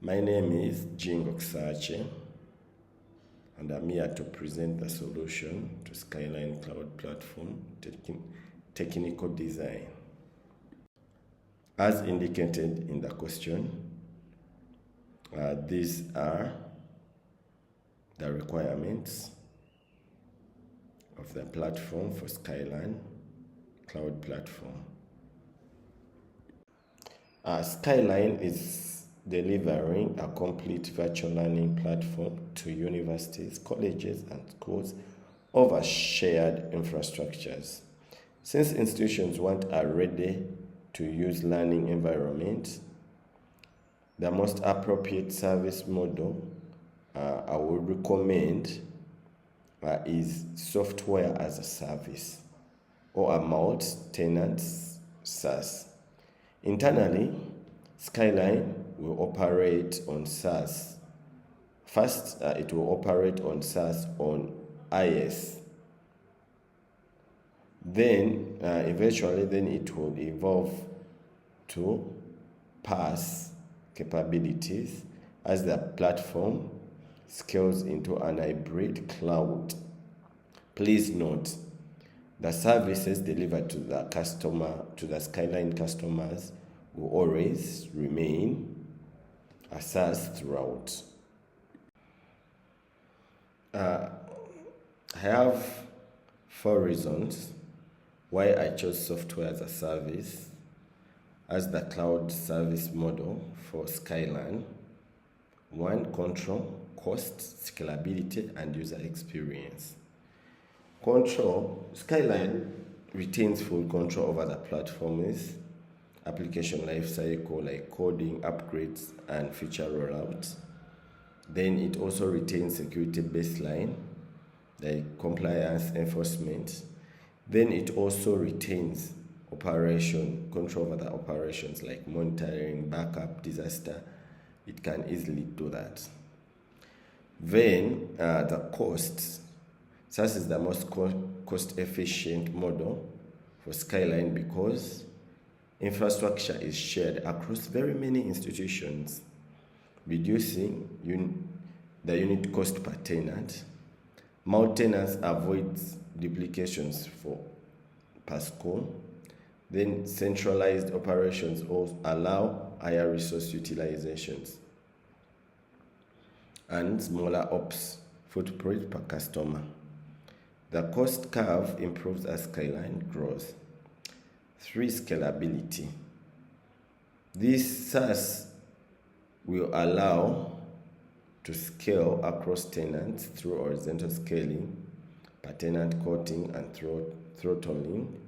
My name is Jingo Sache, and I'm here to present the solution to SKYLEARN Cloud platform technical design. As indicated in the question, these are the requirements of the platform for SKYLEARN Cloud platform. SKYLEARN is delivering a complete virtual learning platform to universities, colleges, and schools over shared infrastructures. Since institutions want a ready-to-use learning environment, the most appropriate service model I would recommend is software as a service or a multi-tenant SaaS. Internally, SKYLEARN will operate on SaaS. First, it will operate on SaaS on IS. Then, eventually, it will evolve to PaaS capabilities as the platform scales into an hybrid cloud. Please note, the services delivered to the SKYLEARN customers will always remain a SaaS throughout. I have 4 reasons why I chose software as a service as the cloud service model for SKYLEARN. 1, control, cost, scalability, and user experience. Control, SKYLEARN retains full control over the platform's application lifecycle, like coding, upgrades, and feature rollouts. Then it also retains security baseline, like compliance enforcement. Then it also retains control over the operations, like monitoring, backup, disaster. It can easily do that. Then the costs. SaaS is the most cost-efficient model for SKYLEARN because infrastructure is shared across very many institutions, reducing the unit cost per tenant. Multi-tenants avoids duplications per school. Then centralized operations also allow higher resource utilizations and smaller ops footprint per customer. The cost curve improves as SKYLEARN grows. 3, scalability. This SaaS will allow to scale across tenants through horizontal scaling, per tenant quoting, and throttling,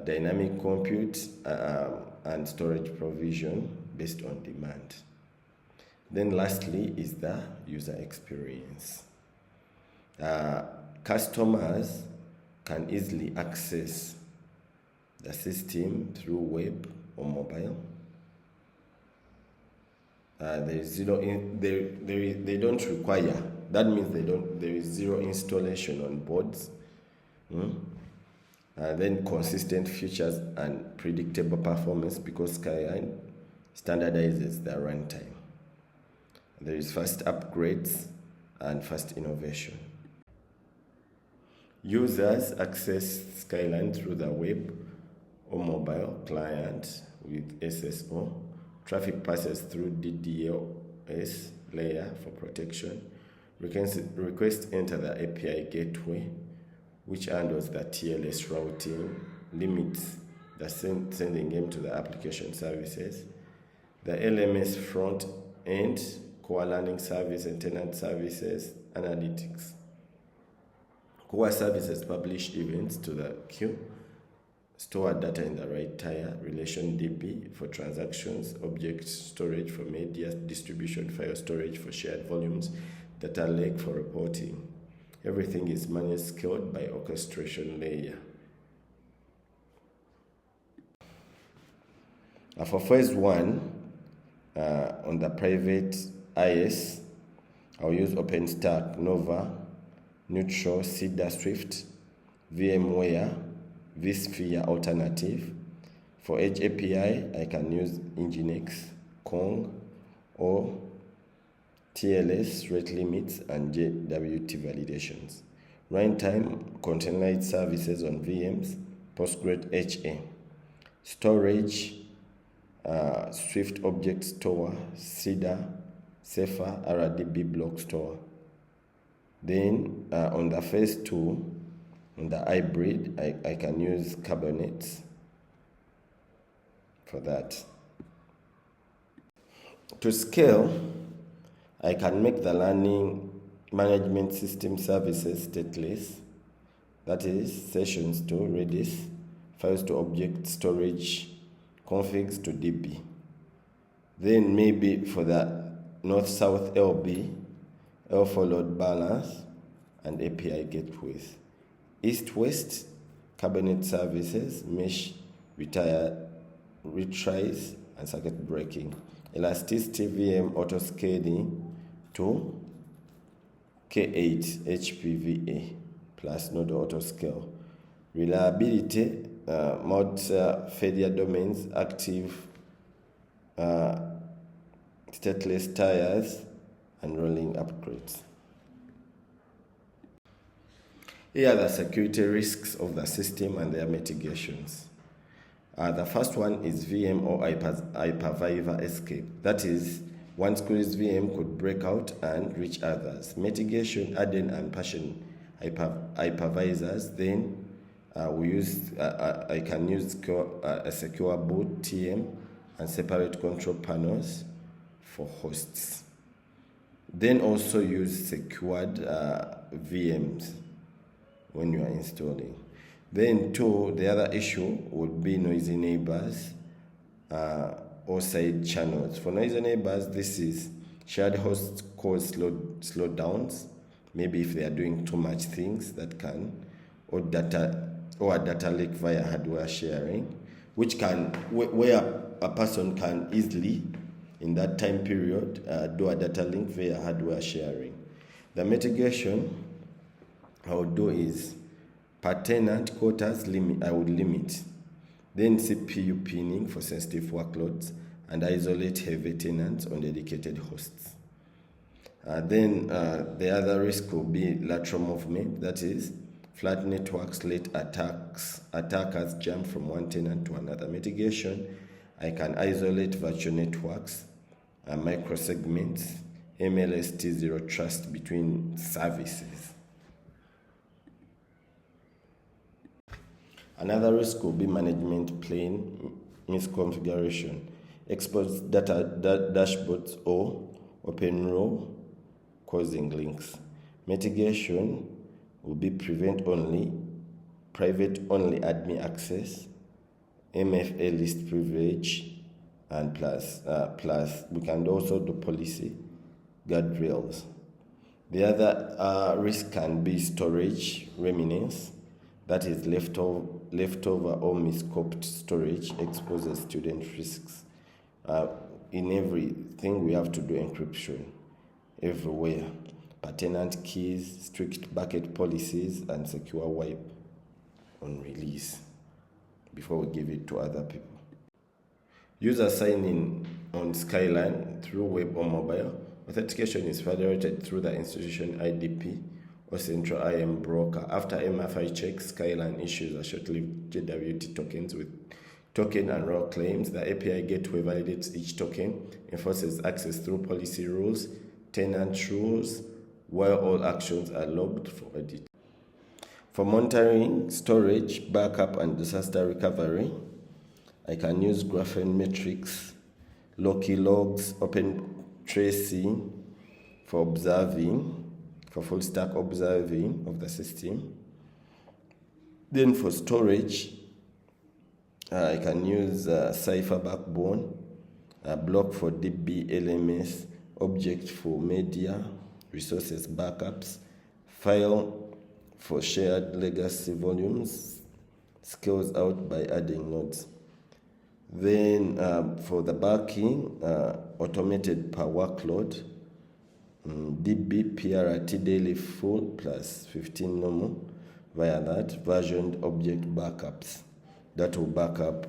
dynamic compute, and storage provision based on demand. Then lastly is the user experience. Customers can easily access the system through web or mobile. They don't require. That means there is zero installation on boards. Then consistent features and predictable performance because SKYLEARN standardizes the runtime. There is fast upgrades and fast innovation. Users access SKYLEARN through the web or mobile client with SSO. Traffic passes through DDoS layer for protection. Requests enter the API gateway, which handles the TLS routing, limits the sending game to the application services. The LMS front end, core learning service and tenant services, analytics. Core services publish events to the queue, store data in the right tier, relation DB for transactions, object storage for media distribution, file storage for shared volumes, data lake for reporting. Everything is manually scaled by orchestration layer. For phase 1, on the private IS, I'll use OpenStack, Nova, Neutral, Cedar, Swift, VMware, vSphere alternative. For Edge API, I can use Nginx, Kong, or TLS rate limits and JWT validations. Runtime containerized services on VMs, Postgres HA. Storage, Swift Object Store, CEDAR, Cepher, RDB Block Store. Then on the phase 2, on the hybrid, I can use Kubernetes for that. To scale, I can make the learning management system services stateless, that is, sessions to Redis, files to object storage, configs to DB. Then maybe for the north-south LB, L4 load balance, and API gateways. East-west, Kubernetes services, mesh, retries, and circuit breaking. Elasticity VM auto-scaling to K8 HPVA plus node auto-scale. Reliability, failure domains, active stateless tires, and rolling upgrades. Here are the security risks of the system and their mitigations. The first one is VM or hypervisor escape. That is, one squeeze VM could break out and reach others. Mitigation, harden and partition hypervisors. Then I can use a secure boot TM and separate control panels for hosts. Then also use secured VMs when you are installing. Then the other issue would be noisy neighbors or side channels. For noisy neighbors, this is shared hosts cause slowdowns, maybe if they are doing too much things that can, or a data leak via hardware sharing, which can, where a person can easily, in that time period, do a data link via hardware sharing. The mitigation I would do is per tenant quotas limit. I would limit. Then CPU pinning for sensitive workloads and isolate heavy tenants on dedicated hosts. Then the other risk will be lateral movement. That is, flat networks let attackers jump from one tenant to another. Mitigation, I can isolate virtual networks, microsegments, MLST zero trust between services. Another risk will be management plane misconfiguration, exposed data dashboards or open row causing links. Mitigation will be private only admin access, MFA list privilege, and plus we can also do policy guardrails. The other risk can be storage remnants, that is leftover or miscoped storage exposes student risks. In everything we have to do encryption everywhere, per tenant keys, strict bucket policies, and secure wipe on release before we give it to other people. User sign-in on SKYLEARN through web or mobile. Authentication is federated through the institution IDP or central IAM broker. After MFI checks, SKYLEARN issues a short-lived JWT tokens with token and raw claims. The API gateway validates each token, enforces access through policy rules, tenant rules, where all actions are logged for audit. For monitoring, storage, backup, and disaster recovery, I can use Graphene metrics, Loki logs, Open Tracing for observing, for full stack observing of the system. Then for storage, I can use Cypher backbone, block for DB LMS, object for media, resources backups, file for shared legacy volumes, scales out by adding nodes. Then for the backing, automated per workload, DB PRT daily full plus 15 normal via that, versioned object backups that will back up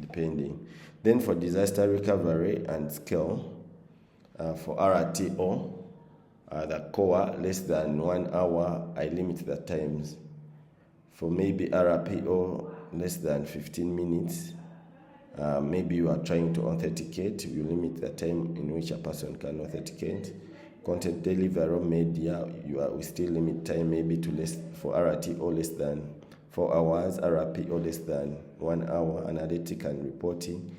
depending. Then for disaster recovery and scale, For RTO, the core less than 1 hour, I limit the times. For maybe RPO less than 15 minutes, maybe you are trying to authenticate, you limit the time in which a person can authenticate. Content delivery media, we still limit time maybe to for RTO less than 4 hours, RPO less than 1 hour, analytic and reporting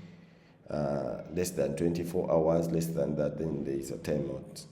less than 24 hours, less than that, then there is a timeout.